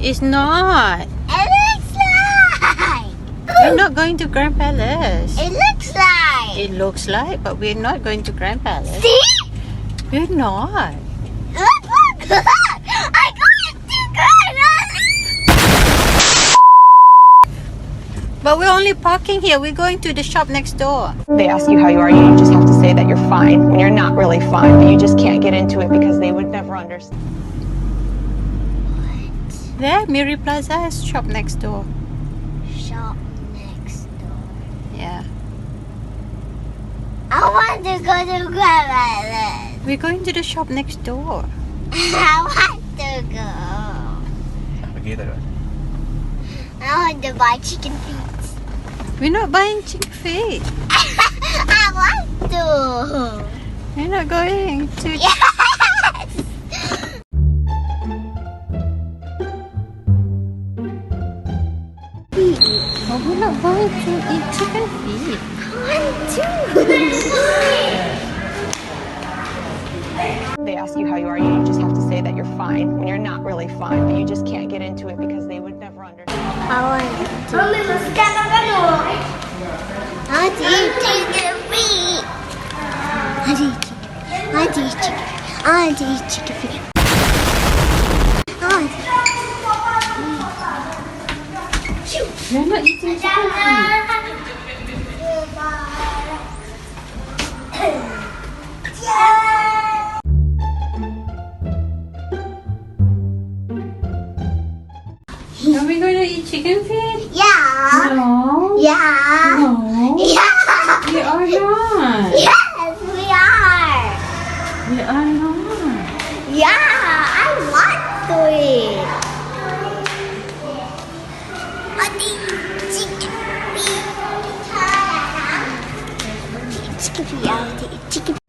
It's not. It looks like. We're not going to Grand Palace. It looks like. It looks like, but we're not going to Grand Palace. See? We're not. Look. I'm going to Grand But we're only parking here. We're going to the shop next door. They ask you how you are, you just have to say that you're fine when you're not really fine, but you just can't get into it because they would never understand. There, Miri Plaza is shop next door. Shop next door. Yeah. I want to go to Grand Palace. We're going to the shop next door. I want to go. Pergi tak? I want to buy chicken feet. We're not buying chicken feet. I want to. We're not going to. Yes. Oh, we're not going to eat chicken feet. I want to. They ask you how you are, you just have to say that you're fine when you're not really fine, but you just can't get into it because they would never understand. I want to. I want to eat chicken feet. I want to eat chicken. I want to eat chicken feet. I want to. We're not eating chicken feet. Are we going to eat chicken feet? Yeah. No. Yeah. No. Yeah. We are not. Yes, we are. We are not. Yeah, I want to eat. I need chicken feet. Chicken feet. I want to eat chicken feet.